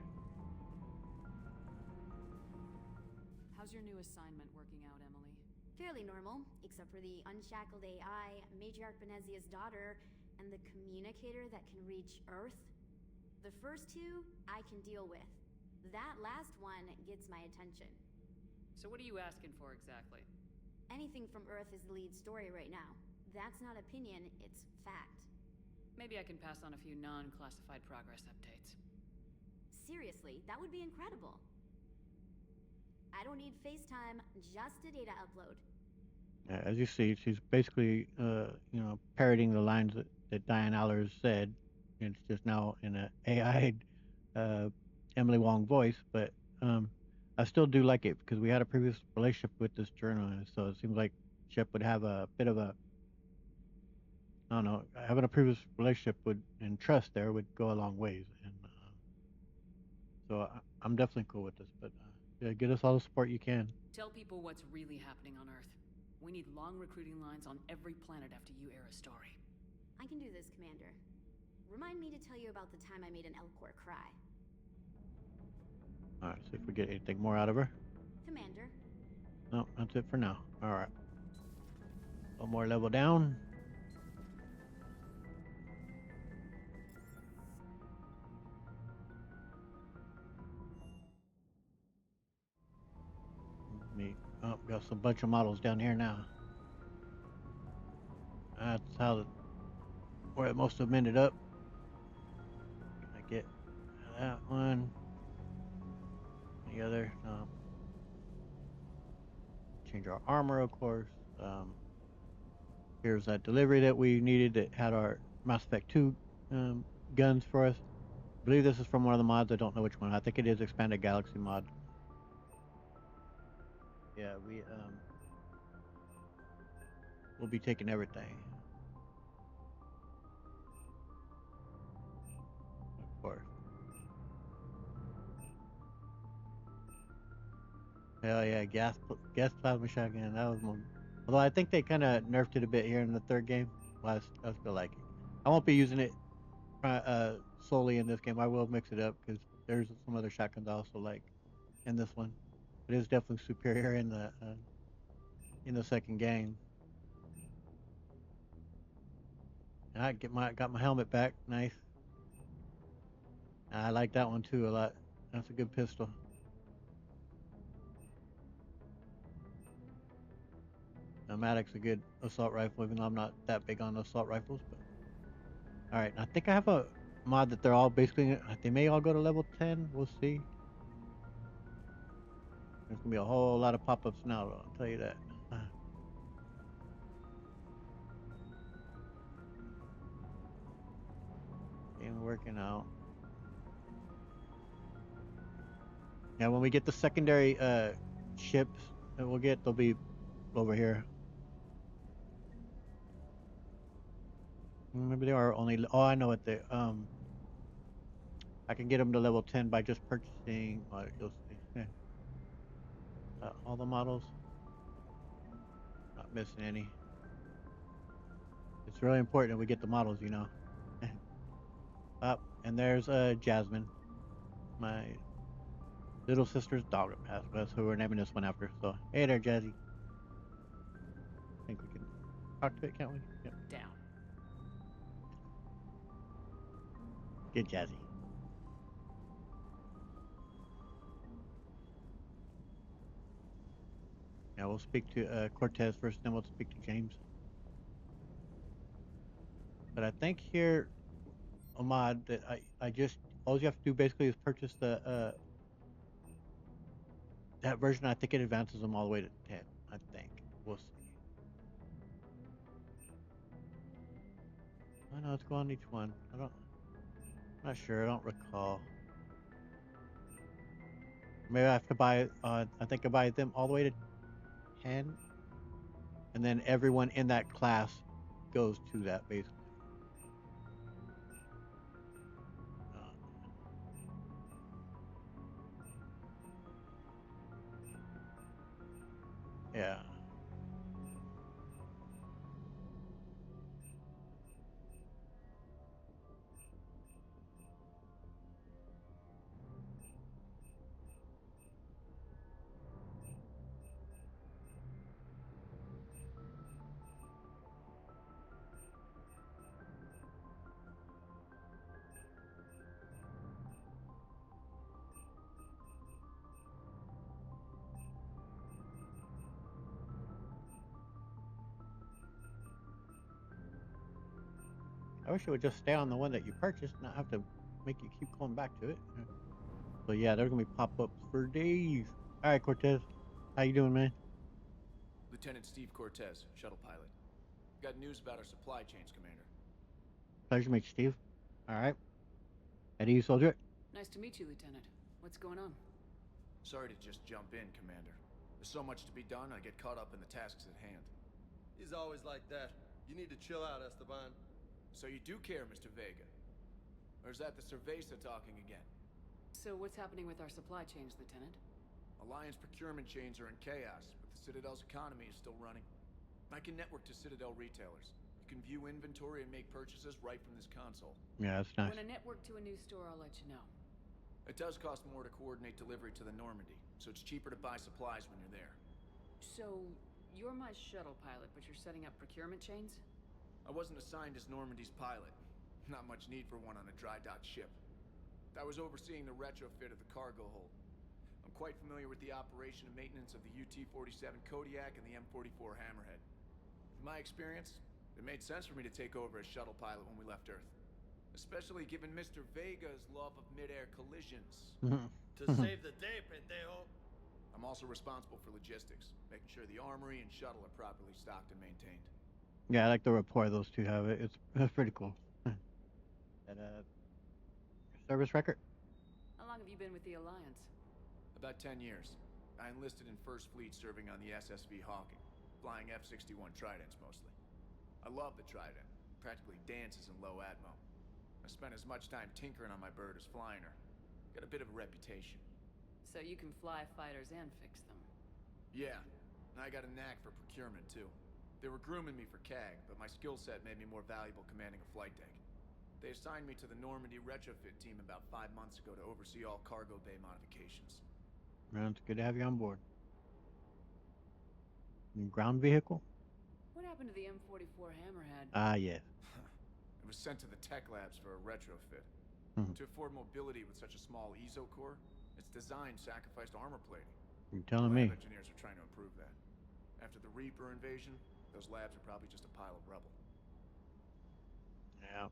How's your new assignment working out, Emily? Fairly normal, except for the unshackled AI, Matriarch Benezia's daughter, and the communicator that can reach Earth. The first two, I can deal with. That last one gets my attention. So what are you asking for exactly? Anything from Earth is the lead story right now. That's not opinion, it's fact. Maybe I can pass on a few non-classified progress updates. Seriously, that would be incredible. I don't need FaceTime, just a data upload. As you see, she's basically, parroting the lines that Diane Aller said. It's just now in an AI Emily Wong voice, but I still do like it because we had a previous relationship with this journalist, so it seems like Shep would have a bit of a, I don't know, having a previous relationship and trust there would go a long ways, and so I'm definitely cool with this. But yeah, get us all the support you can. Tell people what's really happening on Earth. We need long recruiting lines on every planet after you air a story. I can do this, Commander. Remind me to tell you about the time I made an Elcor cry. Alright, see if we get anything more out of her. Commander. No, that's it for now. Alright. One more level down. Got some bunch of models down here now. That's where most of them ended up. I get that one. The other. Change our armor, of course. Here's that delivery that we needed that had our Mass Effect 2 guns for us. I believe this is from one of the mods. I don't know which one. I think it is Expanded Galaxy mod. Yeah, we'll be taking everything. Of course. Hell yeah, gas plasma shotgun. That was one. Although I think they kind of nerfed it a bit here in the third game. Well, I still like it. I won't be using it solely in this game. I will mix it up because there's some other shotguns I also like in this one. It is definitely superior in the second game. I got my helmet back. Nice. I like that one too a lot. That's a good pistol. Maddox's a good assault rifle, even though I'm not that big on assault rifles. But all right, I think I have a mod that they're all basically. They may all go to level 10. We'll see. There's gonna be a whole lot of pop-ups now, though, I'll tell you that. Ain't working out. Yeah, when we get the secondary ships that we'll get, they'll be over here. Maybe they are only. Oh, I know what they. I can get them to level 10 by just purchasing. You'll see. Yeah. All the models. Not missing any. It's really important that we get the models, you know. And there's Jasmine, my little sister's dog. That's who we're naming this one after. So, hey there, Jazzy. I think we can talk to it, can't we? Yep. Down. Get Jazzy. Yeah, we'll speak to Cortez first, then we'll speak to James. But I think here, Ahmad, that I just, all you have to do basically is purchase the that version. I think it advances them all the way to 10. I think. We'll see. I know let's go on each one. I'm not sure. I don't recall. Maybe I have to buy. I think I buy them all the way to 10, and then everyone in that class goes to that basically. Yeah. I wish it would just stay on the one that you purchased, not have to make you keep going back to it. So yeah, there's gonna be pop-ups for days. All right, Cortez, how you doing, man? Lieutenant Steve Cortez, shuttle pilot. Got news about our supply chains, Commander. Pleasure to meet you, Steve. All right. Eddie, soldier. Nice to meet you, Lieutenant. What's going on? Sorry to just jump in, Commander. There's so much to be done, I get caught up in the tasks at hand. He's always like that. You need to chill out, Esteban. So you do care, Mr. Vega? Or is that the Cerveza talking again? So what's happening with our supply chains, Lieutenant? Alliance procurement chains are in chaos, but the Citadel's economy is still running. I can network to Citadel retailers. You can view inventory and make purchases right from this console. Yeah, that's nice. When I network to a new store, I'll let you know. It does cost more to coordinate delivery to the Normandy, so it's cheaper to buy supplies when you're there. So, you're my shuttle pilot, but you're setting up procurement chains? I wasn't assigned as Normandy's pilot. Not much need for one on a dry dock ship. I was overseeing the retrofit of the cargo hold. I'm quite familiar with the operation and maintenance of the UT-47 Kodiak and the M44 Hammerhead. In my experience, it made sense for me to take over as shuttle pilot when we left Earth. Especially given Mr. Vega's love of mid-air collisions. To save the day, pendejo. I'm also responsible for logistics, making sure the armory and shuttle are properly stocked and maintained. Yeah, I like the rapport those two have. It's pretty cool. And service record? How long have you been with the Alliance? About 10 years. I enlisted in First Fleet serving on the SSV Hawking, flying F-61 Tridents mostly. I love the Trident. Practically dances in low atmo. I spent as much time tinkering on my bird as flying her. Got a bit of a reputation. So you can fly fighters and fix them? Yeah, and I got a knack for procurement too. They were grooming me for CAG, but my skill set made me more valuable commanding a flight deck. They assigned me to the Normandy retrofit team about 5 months ago to oversee all cargo bay modifications. Man, it's good to have you on board. Ground vehicle? What happened to the M44 Hammerhead? Ah, yeah. It was sent to the tech labs for a retrofit. To afford mobility with such a small ESO core, its design sacrificed armor plating. You're telling me. Engineers are trying to improve that. After the Reaper invasion, those labs are probably just a pile of rubble. Yeah.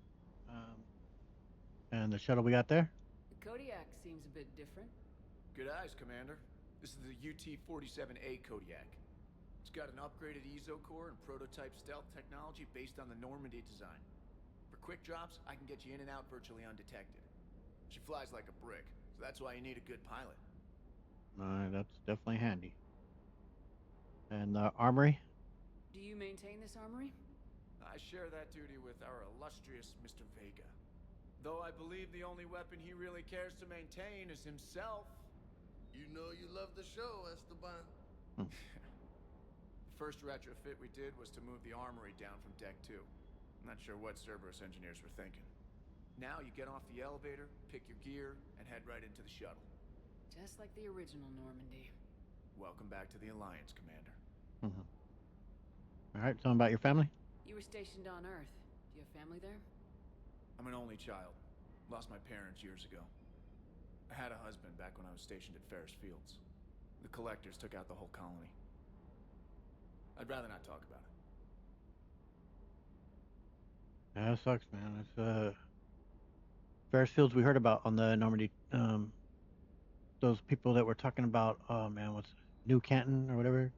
And the shuttle we got there? The Kodiak seems a bit different. Good eyes, Commander. This is the UT-47A Kodiak. It's got an upgraded EZO core and prototype stealth technology based on the Normandy design. For quick drops, I can get you in and out virtually undetected. She flies like a brick, so that's why you need a good pilot. That's definitely handy. And the armory? Do you maintain this armory? I share that duty with our illustrious Mr. Vega. Though I believe the only weapon he really cares to maintain is himself. You know you love the show, Esteban. The first retrofit we did was to move the armory down from Deck 2. I'm not sure what Cerberus engineers were thinking. Now you get off the elevator, pick your gear, and head right into the shuttle. Just like the original Normandy. Welcome back to the Alliance, Commander. All right, tell me about your family. You were stationed on Earth. Do you have family there? I'm an only child. Lost my parents years ago. I had a husband back when I was stationed at Ferris Fields. The Collectors took out the whole colony. I'd rather not talk about it. Yeah, that sucks, man. It's Ferris Fields we heard about on the Normandy. Those people that were talking about, oh man, what's New Canton or whatever,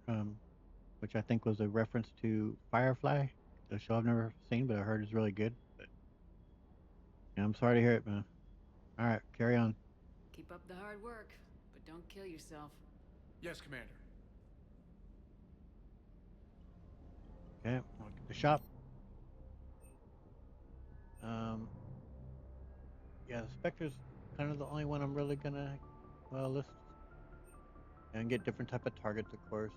which I think was a reference to Firefly, the show I've never seen, but I heard is really good. But yeah, I'm sorry to hear it, man. All right, carry on. Keep up the hard work, but don't kill yourself. Yes, Commander. Okay, I'll get the shop. Yeah, the Spectre's kind of the only one I'm really gonna, list. And get different type of targets, of course.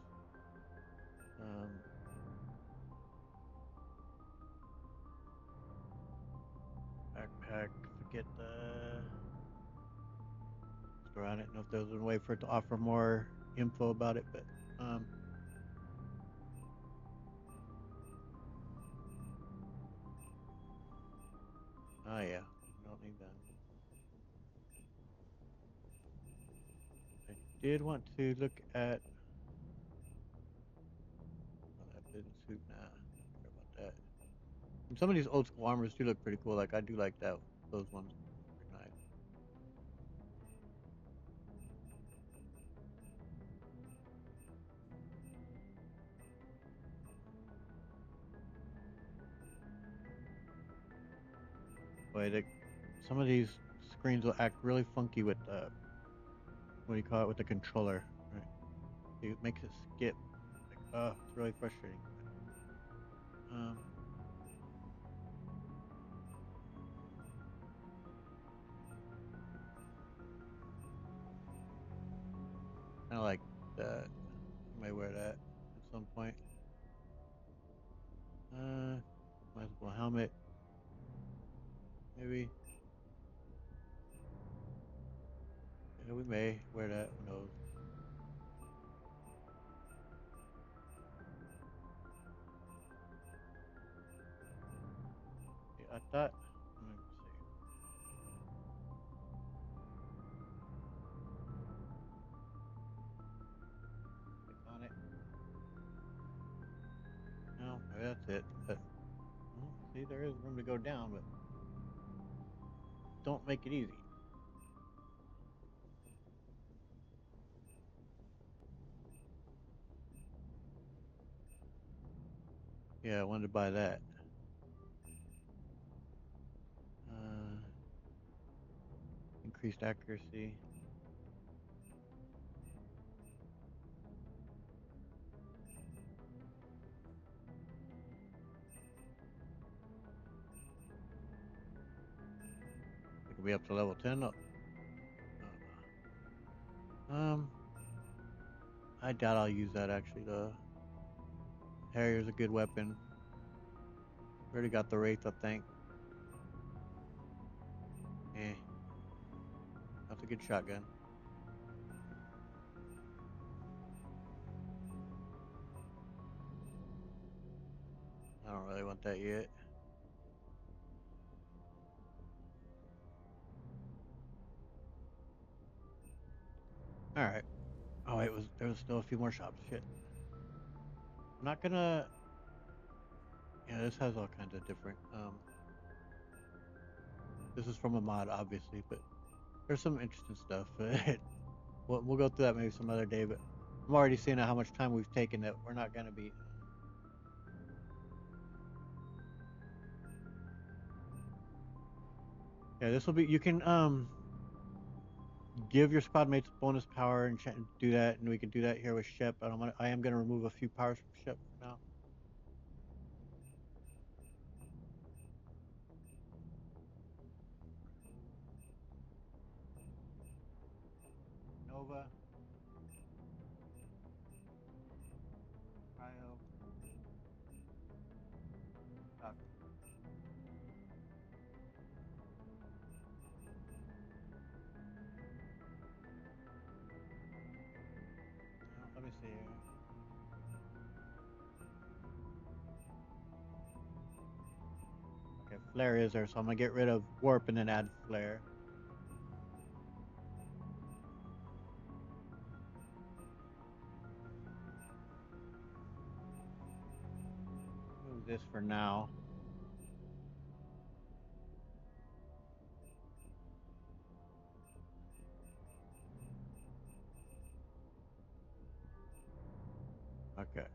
Backpack, forget the store. I didn't know if there was a way for it to offer more info about it, but oh yeah, I don't need that. I did want to look at that business suit. Nah, not care about that. And some of these old school armors do look pretty cool. Like I do like that. Those ones, pretty nice. Boy, some of these screens will act really funky with what do you call it, with the controller, right? It makes it skip. Like, oh, it's really frustrating. Kind of like that. I might wear that at some point. Multiple helmet. Maybe. Yeah, we may wear that. Who knows? Yeah, I thought. Let me see. Click on it. No, that's it. But, well, see, there is room to go down, but don't make it easy. Yeah, I wanted to buy that. Increased accuracy. We could be up to level 10. I doubt I'll use that actually. The Harrier's a good weapon. Already got the Wraith, I think. That's a good shotgun. I don't really want that yet. All right. Oh, there was still a few more shops. Shit. I'm not gonna. Yeah, this has all kinds of different. This is from a mod, obviously, but there's some interesting stuff. We'll go through that maybe some other day. But I'm already seeing how much time we've taken that we're not gonna be. Yeah, this will be. You can give your squad mates bonus power and do that, and we can do that here with Shep. I am gonna remove a few powers from Shep for now. Nova. Cryo. Doctor. Let me see here. Okay, flare is there, so I'm gonna get rid of warp and then add flare. Move this for now. Okay.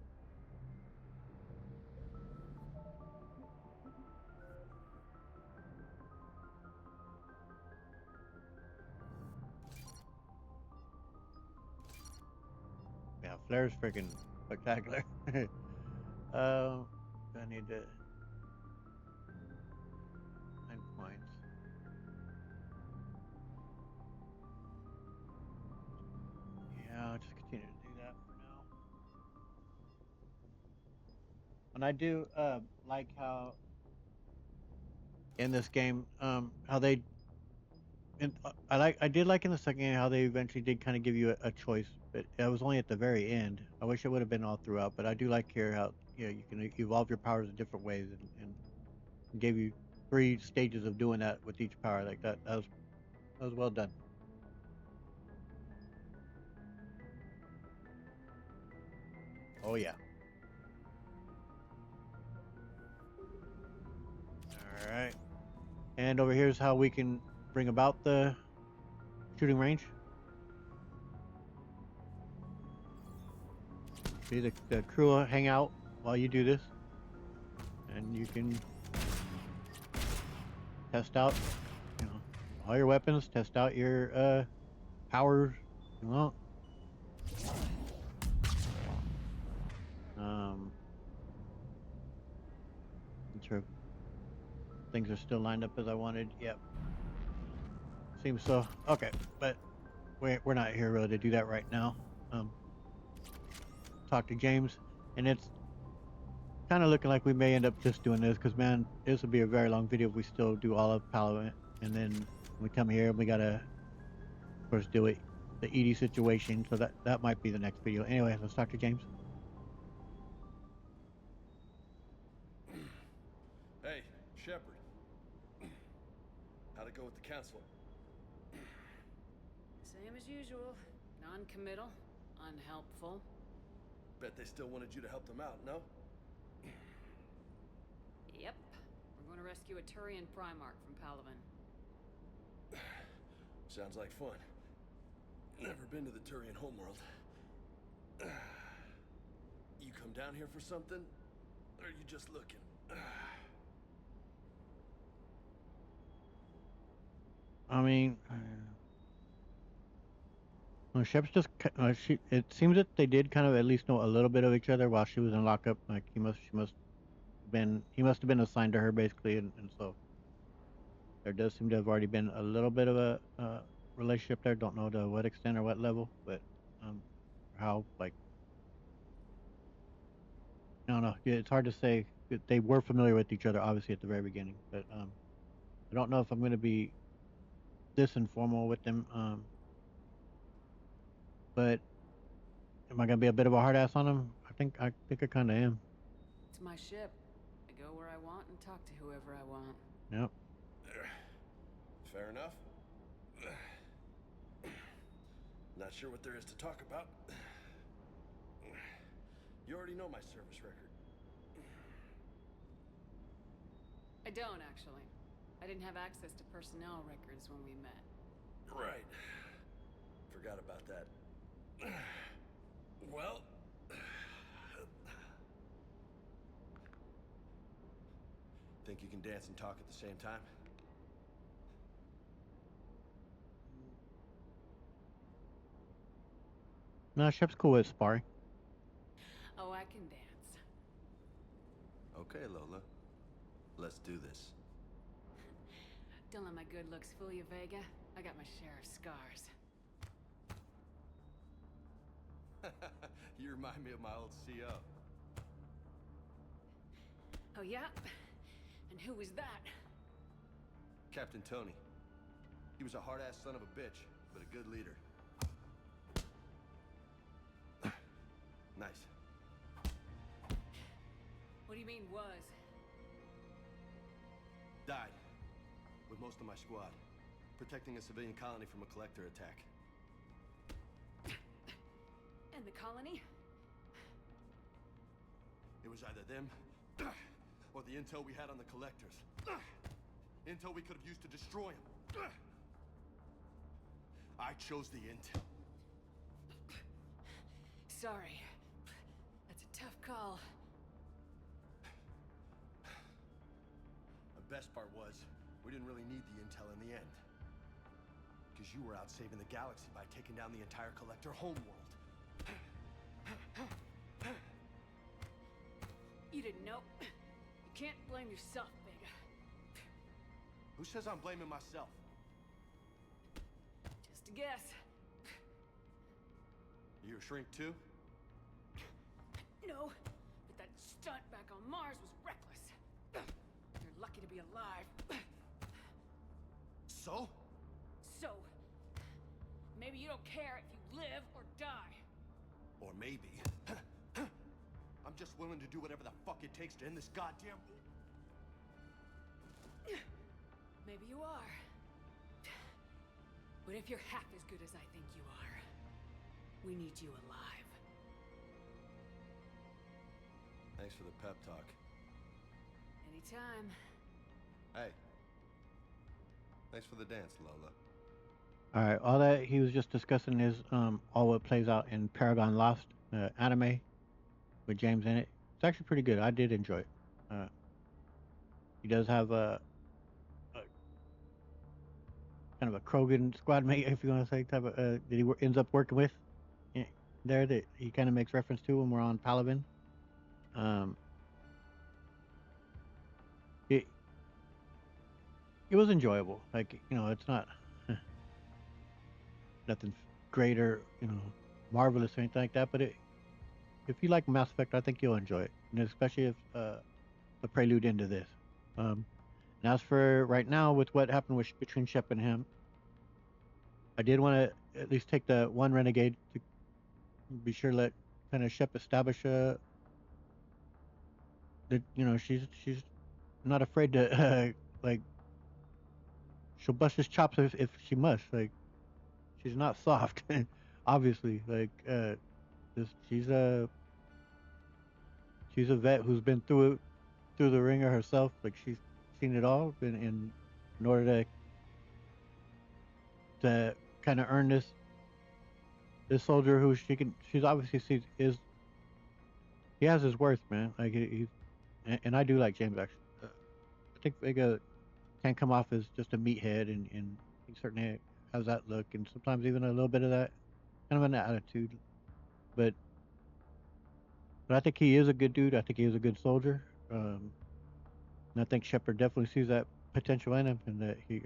Yeah, flare's freaking spectacular. I need to 9 points. Yeah, I'll just continue to do that for now. And I do like how in this game, how they, and I did like in the second game how they eventually did kind of give you a choice, but it was only at the very end. I wish it would have been all throughout, but I do like here how you can evolve your powers in different ways, and gave you 3 stages of doing that with each power. Like that was well done. Oh yeah. All right. And over here's how we can bring about the shooting range. See, the crew will hang out while you do this, and you can test out, all your weapons. Test out your powers. Well, true. Things are still lined up as I wanted. Yep. Seems so. Okay, but we're not here really to do that right now. Talk to James, and it's kind of looking like we may end up just doing this because, man, this will be a very long video if we still do all of Palaven, and then we come here and we gotta, of course, do it the EDI situation. So that might be the next video. Anyway, let's talk to James. Hey, Shepard. How'd it go with the council? Same as usual. Non-committal, unhelpful. Bet they still wanted you to help them out, no? Yep. We're going to rescue a Turian Primarch from Palaven. Sounds like fun. Never been to the Turian homeworld. You come down here for something? Or are you just looking? I mean, well, Shep's just. It seems that they did kind of at least know a little bit of each other while she was in lockup. Like he must have been assigned to her basically, and so there does seem to have already been a little bit of a relationship there. Don't know to what extent or what level, but how, like, I don't know. It's hard to say. They were familiar with each other obviously at the very beginning, but I don't know if I'm going to be this informal with them. But am I gonna be a bit of a hard ass on them? I think I kind of am. It's my ship. I go where I want and talk to whoever I want. Yep. Fair enough. Not sure what there is to talk about. You already know my service record. I don't, actually. I didn't have access to personnel records when we met. Right. Forgot about that. Well... Think you can dance and talk at the same time? No, Shep's cool with sparring. Oh, I can dance. Okay, Lola. Let's do this. Don't let my good looks fool you, Vega. I got my share of scars. You remind me of my old CO. Oh, yeah? And who was that? Captain Tony. He was a hard-ass son of a bitch, but a good leader. Nice. What do you mean, was? Died. With most of my squad. Protecting a civilian colony from a collector attack. And the colony? It was either them, or the intel we had on the collectors. Intel we could have used to destroy them. I chose the intel. Sorry. That's a tough call. The best part was, we didn't really need the intel in the end. Because you were out saving the galaxy by taking down the entire collector homeworld. You didn't know. You can't blame yourself, Vega. Who says I'm blaming myself? Just a guess. You a shrink too? No, but that stunt back on Mars was reckless. You're lucky to be alive. So? So, maybe you don't care if you live or die. Or maybe... I'm just willing to do whatever the fuck it takes to end this goddamn... Maybe you are. But if you're half as good as I think you are, we need you alive. Thanks for the pep talk. Anytime. Hey. Thanks for the dance, Lola. All right, all that he was just discussing is all what plays out in Paragon Lost, anime with James in it. It's actually pretty good. I did enjoy it. He does have a kind of a Krogan squad mate, if you want to say, type of that he ends up working with there that he kind of makes reference to when we're on Palaven. It was enjoyable. Like, you know, it's not nothing great or, you know, marvelous or anything like that, but if you like Mass Effect, I think you'll enjoy it, and especially if the prelude into this. And as for right now, with what happened between Shep and him, I did want to at least take the one renegade to be sure let kind of Shep establish that, you know, she's not afraid to like, she'll bust his chops if she must. Like, she's not soft, obviously. Like, she's a vet who's been through the ringer herself. Like, she's seen it all, in order to kind of earn this soldier who she's obviously he has his worth, man. Like, and I do like James, actually. I think Vega can come off as just a meathead, and he certainly has that look, and sometimes even a little bit of that kind of an attitude. But I think he is a good dude. I think he is a good soldier. And I think Shepard definitely sees that potential in him, and that he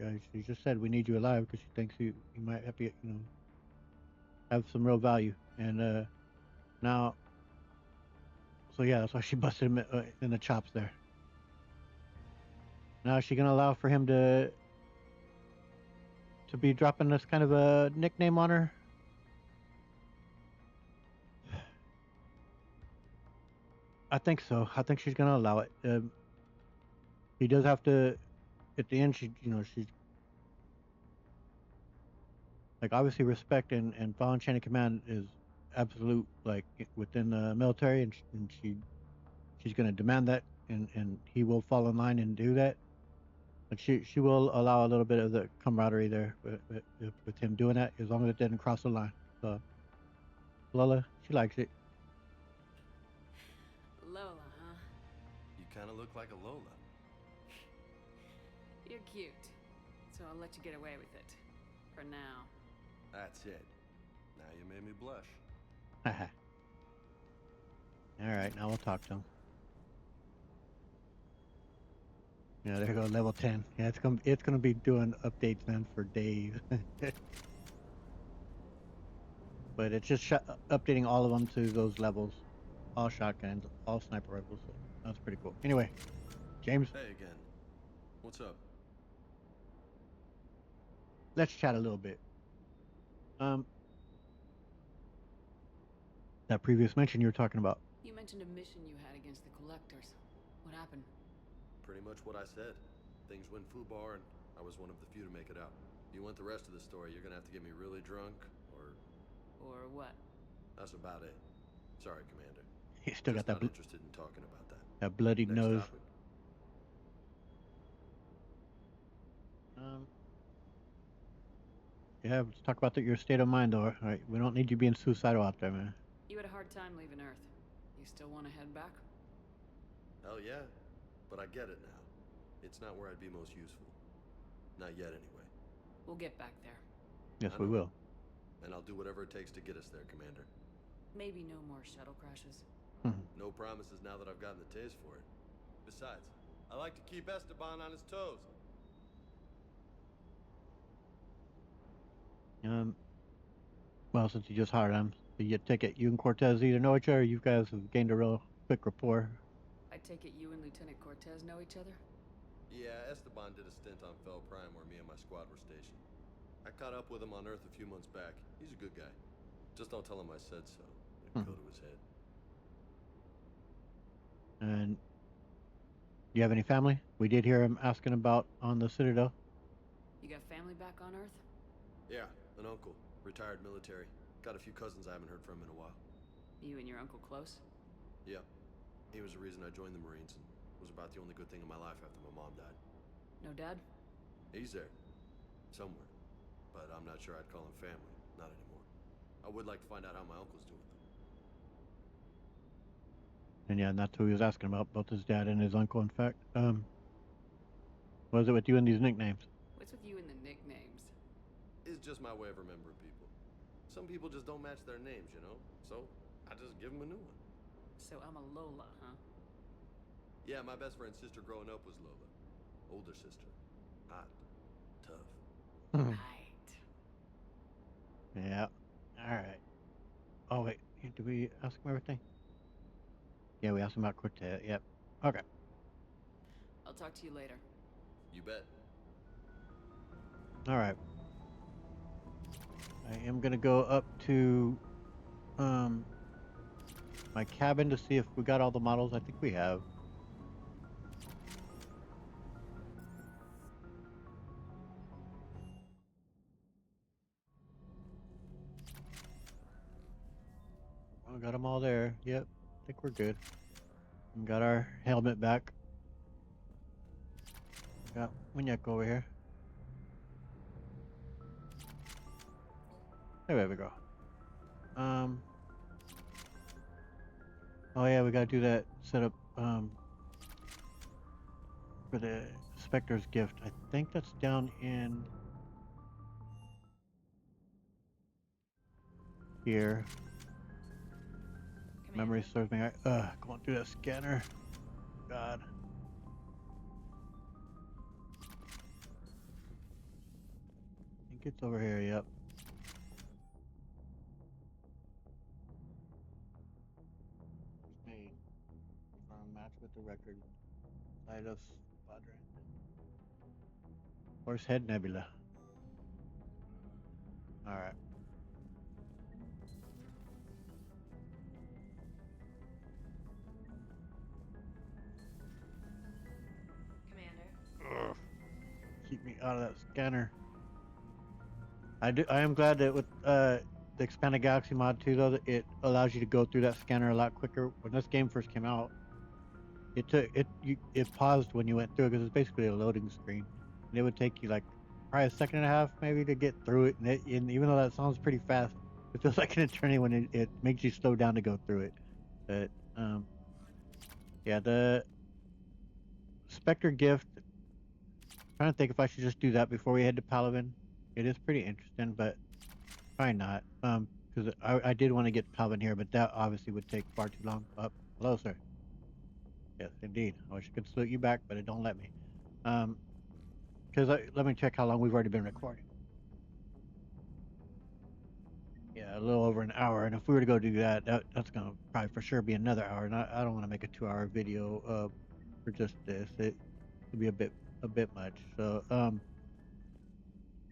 just said, "We need you alive," because she thinks he might have to, you know, have some real value. And now, so yeah, that's why she busted him in the chops there. Now, is she gonna allow for him to be dropping this kind of a nickname on her? I think so. I think she's gonna allow it. He does have to. At the end, she's like, obviously respect and following chain of command is absolute like within the military, and, she's going to demand that, and he will fall in line and do that. Like she will allow a little bit of the camaraderie there with him doing that, as long as it didn't cross the line. So Lola, she likes it. Lola, huh? You kind of look like a Lola. You're cute, so I'll let you get away with it. For now. That's it. Now you made me blush. Alright, now we'll talk to him. Yeah, there you go, level 10. Yeah, it's gonna be doing updates, man, for days. But it's just updating all of them to those levels. All shotguns, all sniper rifles. So that's pretty cool. Anyway, James. Hey again. What's up? Let's chat a little bit. That previous mention you were talking about. You mentioned a mission you had against the Collectors. What happened? Pretty much what I said. Things went foobar, and I was one of the few to make it out. If you want the rest of the story, you're gonna have to get me really drunk, or... Or what? That's about it. Sorry, Commander. You still Just got that not interested in talking about that. That bloody Next nose. topic. Yeah, let's talk about your state of mind, though. All right, we don't need you being suicidal out there, man. You had a hard time leaving Earth. You still want to head back? Hell yeah. But I get it now. It's not where I'd be most useful. Not yet, anyway. We'll get back there. Yes, we will. And I'll do whatever it takes to get us there, Commander. Maybe no more shuttle crashes. No promises now that I've gotten the taste for it. Besides, I like to keep Esteban on his toes. Well, since you just hired him, you take it you and Cortez either know each other, or you guys have gained a real quick rapport. I take it you and Lieutenant Cortez know each other? Yeah, Esteban did a stint on Fel Prime where me and my squad were stationed. I caught up with him on Earth a few months back. He's a good guy. Just don't tell him I said so. It'd go to his head. And you have any family? We did hear him asking about on the Citadel. You got family back on Earth? Yeah, an uncle. Retired military. Got a few cousins I haven't heard from in a while. You and your uncle close? Yeah. He was the reason I joined the Marines and was about the only good thing in my life after my mom died. No dad? He's there. Somewhere. But I'm not sure I'd call him family. Not anymore. I would like to find out how my uncle's doing, though. And yeah, and that's who he was asking about, both his dad and his uncle, in fact. What is it with you and these nicknames? What's with you and the nicknames? It's just my way of remembering people. Some people just don't match their names, you know? So, I just give them a new one. So I'm a Lola, huh? Yeah, my best friend's sister growing up was Lola. Older sister. Hot. Tough. Right. Yeah. Alright. Oh, wait. Did we ask him everything? Yeah, we asked him about Cortez. Yep. Okay. I'll talk to you later. You bet. Alright. I am gonna go up to my cabin to see if we got all the models. I think we have. Oh, got them all there. Yep. I think we're good. We got our helmet back. Got Muñeco over here. There we go. Oh yeah, we gotta do that setup for the Spectre's gift. I think that's down in here. Memory serves me. Going through that scanner. God. I think it's over here. Yep. Match with the record. Lydos Quadrant. Horsehead Nebula. Alright. Commander. Ugh. Keep me out of that scanner. I am glad that with the Expanded Galaxy mod too, though, it allows you to go through that scanner a lot quicker. When this game first came out, it paused when you went through it because it's basically a loading screen, and it would take you like probably a second and a half maybe to get through it. And even though that sounds pretty fast, it feels like an eternity when it makes you slow down to go through it. But yeah, the Spectre gift. Trying to think if I should just do that before we head to Palaven. It is pretty interesting, but probably not. Because I did want to get Palaven here, but that obviously would take far too long. Up, hello, sir. Yes, indeed. I wish I could salute you back, but it don't let me. Let me check how long we've already been recording. Yeah, a little over an hour, and if we were to go do that, that's gonna probably for sure be another hour. And I don't want to make a 2-hour video for just this. It would be a bit much. So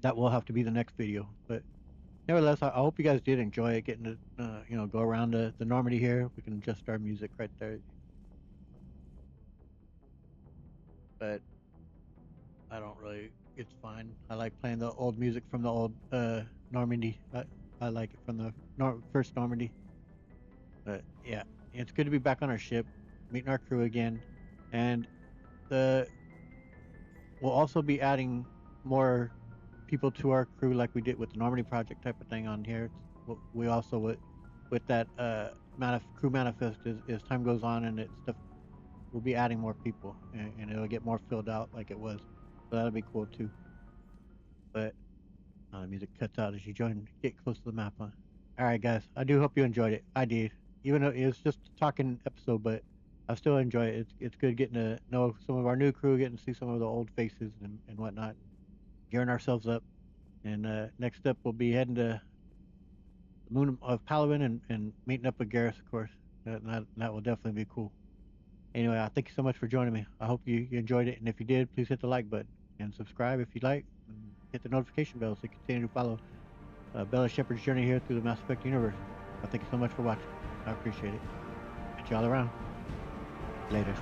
that will have to be the next video. But nevertheless, I hope you guys did enjoy it, getting to go around the Normandy here. We can adjust our music right there. But I don't really. It's fine. I like playing the old music from the old Normandy. I like it from the first Normandy. But yeah, it's good to be back on our ship, meeting our crew again, and we'll also be adding more people to our crew like we did with the Normandy project type of thing on here. We also with that crew manifest as time goes on and stuff, we'll be adding more people and it'll get more filled out like it was. So that'll be cool too. But the music cuts out as you get close to the map. Huh? All right, guys. I do hope you enjoyed it. I did, even though it was just a talking episode, but I still enjoy it. It's good getting to know some of our new crew, getting to see some of the old faces and whatnot, gearing ourselves up. And next up, we'll be heading to the moon of Palaven and meeting up with Garrus, of course. That will definitely be cool. Anyway, I thank you so much for joining me. I hope you enjoyed it, and if you did, please hit the like button and subscribe if you like, and hit the notification bell so you continue to follow Bella Shepard's journey here through the Mass Effect universe. I thank you so much for watching. I appreciate it. Catch y'all around. Later.